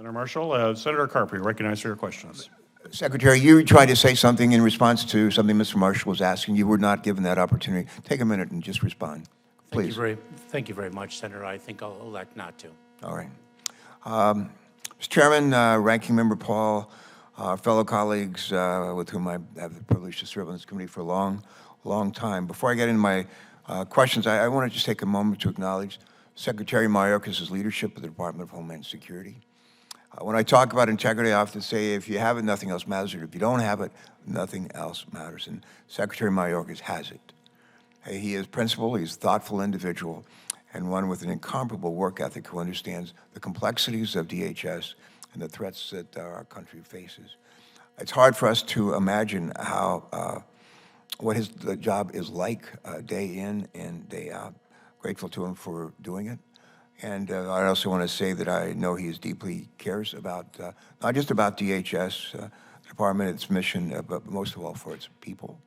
Senator Marshall. Senator Carper, you recognize for your questions. Secretary, you tried to say something in response to something Mr. Marshall was asking. You were not given that opportunity. Take a minute and just respond, please. Thank you very much, Senator. I think I'll elect not to. All right. Mr. Chairman, Ranking Member Paul, fellow colleagues with whom I have the privilege to serve on this committee for a long time. Before I get into my questions, I want to just take a moment to acknowledge Secretary Mayorkas' leadership of the Department of Homeland Security. When I talk about integrity, I often say, if you have it, nothing else matters. If you don't have it, nothing else matters. And Secretary Mayorkas has it. He is principled, he's a thoughtful individual, and one with an incomparable work ethic who understands the complexities of DHS and the threats that our country faces. It's hard for us to imagine how what his job is like day in and day out. Grateful to him for doing it. And I also want to say that I know he deeply cares about, not just about DHS department, its mission, but most of all for its people.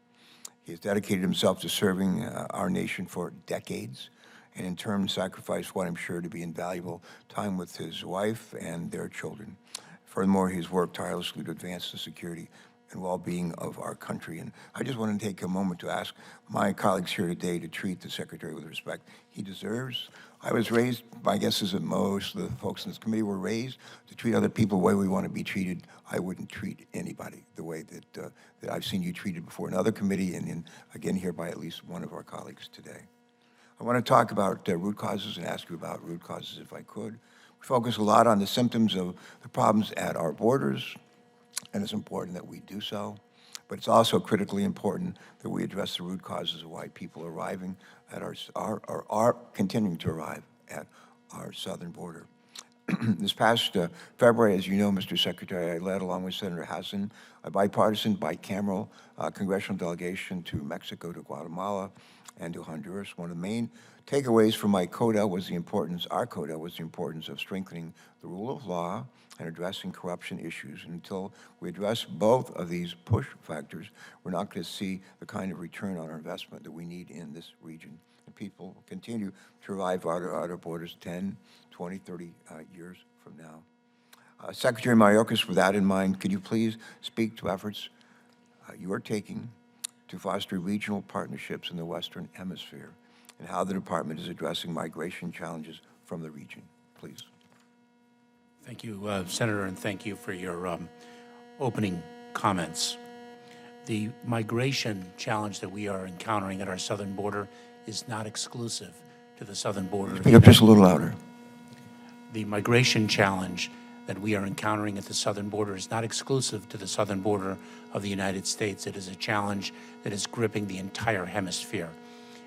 He has dedicated himself to serving our nation for decades, and in turn sacrificed what I'm sure to be invaluable time with his wife and their children. Furthermore, he's worked tirelessly to advance the security and well-being of our country. And I just want to take a moment to ask my colleagues here today to treat the Secretary with the respect he deserves. I was raised, my guess is that most of the folks in this committee were raised to treat other people the way we want to be treated. I wouldn't treat anybody the way that I've seen you treated before in other committee and again here by at least one of our colleagues today. I want to talk about root causes and ask you about root causes if I could. We focus a lot on the symptoms of the problems at our borders, and it's important that we do so. But it's also critically important that we address the root causes of why people are arriving at are continuing to arrive at our southern border. This past February, as you know, Mr. Secretary, I led, along with Senator Hassan, a bipartisan, bicameral congressional delegation to Mexico, to Guatemala, and to Honduras. One of the main takeaways from my CODA was the importance, our CODA was the importance of strengthening the rule of law and addressing corruption issues. And until we address both of these push factors, we're not going to see the kind of return on our investment that we need in this region. And people will continue to arrive at our borders 10, 20, 30 years from now. Secretary Mayorkas, with that in mind, could you please speak to efforts you are taking to foster regional partnerships in the Western Hemisphere and how the department is addressing migration challenges from the region, please? Thank you, Senator, and thank you for your opening comments. The migration challenge that we are encountering at our southern border is not exclusive to the southern border. Speak up just a little louder. The migration challenge that we are encountering at the southern border is not exclusive to the southern border of the United States. It is a challenge that is gripping the entire hemisphere.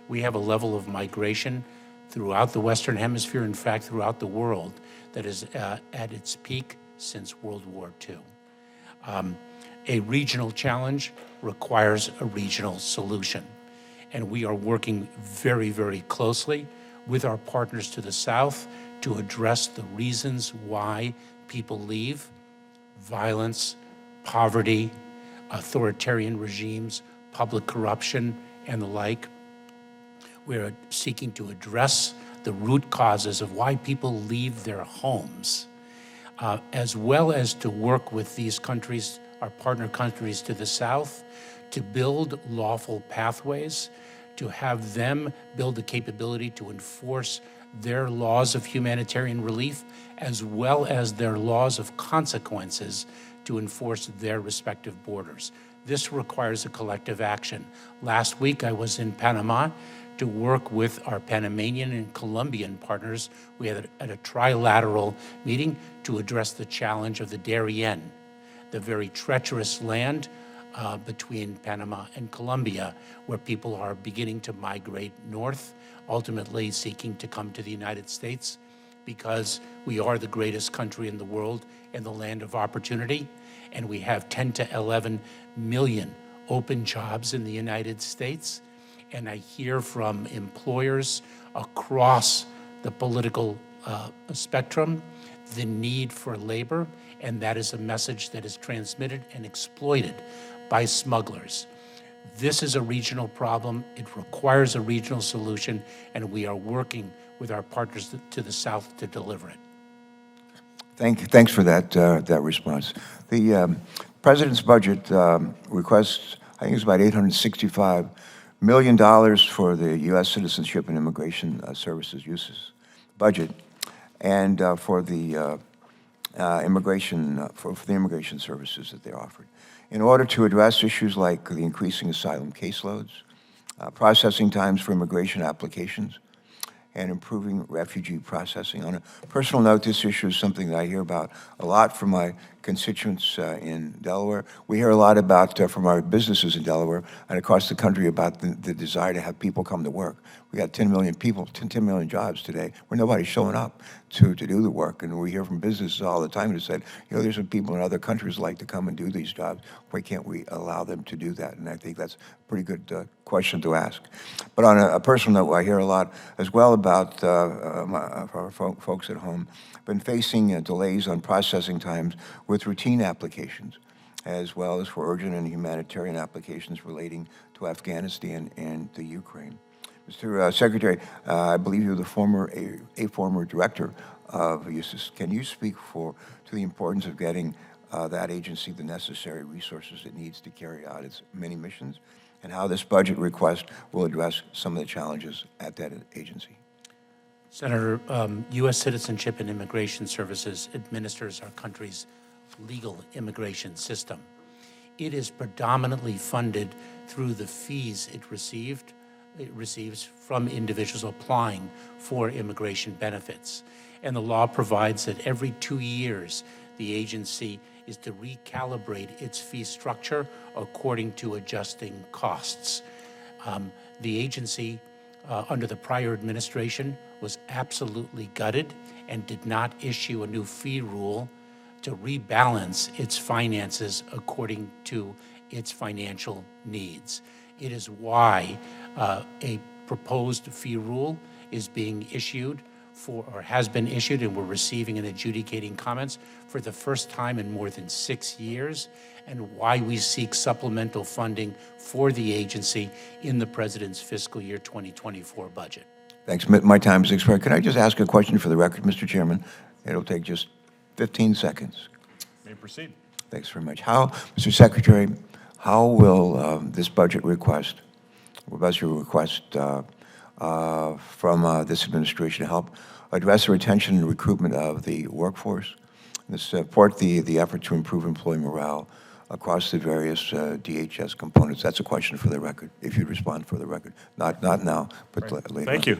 We have a level of migration throughout the Western Hemisphere, in fact, throughout the world, that is at its peak since World War II. A regional challenge requires a regional solution. And we are working very, very closely with our partners to the south to address the reasons why people leave: violence, poverty, authoritarian regimes, public corruption, and the like. We're seeking to address the root causes of why people leave their homes, as well as to work with these countries, our partner countries to the south, to build lawful pathways, to have them build the capability to enforce their laws of humanitarian relief, as well as their laws of consequences to enforce their respective borders. This requires a collective action. Last week, I was in Panama to work with our Panamanian and Colombian partners. We had a trilateral meeting to address the challenge of the Darien, the very treacherous land between Panama and Colombia, where people are beginning to migrate north, ultimately seeking to come to the United States, because we are the greatest country in the world and the land of opportunity, and we have 10 to 11 million open jobs in the United States. And I hear from employers across the political spectrum the need for labor, and that is a message that is transmitted and exploited by smugglers. This is a regional problem. It requires a regional solution, and we are working with our partners to the south to deliver it. Thanks for that response. The president's budget requests, I think it's about $865 million for the U.S. Citizenship and Immigration Services uses budget, and for the immigration services that they offered, in order to address issues like the increasing asylum caseloads, processing times for immigration applications, and improving refugee processing. On a personal note, this issue is something that I hear about a lot from my constituents in Delaware. We hear a lot about, from our businesses in Delaware and across the country, about the desire to have people come to work. We got 10 million people, 10 million jobs today where nobody's showing up to do the work. And we hear from businesses all the time that said, you know, there's some people in other countries like to come and do these jobs. Why can't we allow them to do that? And I think that's a pretty good question to ask. But on a personal note, I hear a lot as well about our folks at home been facing delays on processing times with routine applications, as well as for urgent and humanitarian applications relating to Afghanistan and the Ukraine. Mr. Secretary, I believe you're a former director of USIS. Can you speak to the importance of getting that agency the necessary resources it needs to carry out its many missions, and how this budget request will address some of the challenges at that agency? Senator, U.S. Citizenship and Immigration Services administers our country's legal immigration system. It is predominantly funded through the fees it receives from individuals applying for immigration benefits. And the law provides that every 2 years, the agency is to recalibrate its fee structure according to adjusting costs. The agency, under the prior administration, was absolutely gutted and did not issue a new fee rule to rebalance its finances according to its financial needs. It is why a proposed fee rule is being issued or has been issued, and we're receiving and adjudicating comments for the first time in more than 6 years, and why we seek supplemental funding for the agency in the President's fiscal year 2024 budget. Thanks. My time is expired. Can I just ask a question for the record, Mr. Chairman? It'll take just 15 seconds. May proceed. Thanks very much. Mr. Secretary, how will this budget request from this administration help address the retention and recruitment of the workforce, and support the effort to improve employee morale across the various DHS components? That's a question for the record, if you'd respond for the record. Not now, but later. Thank on. you.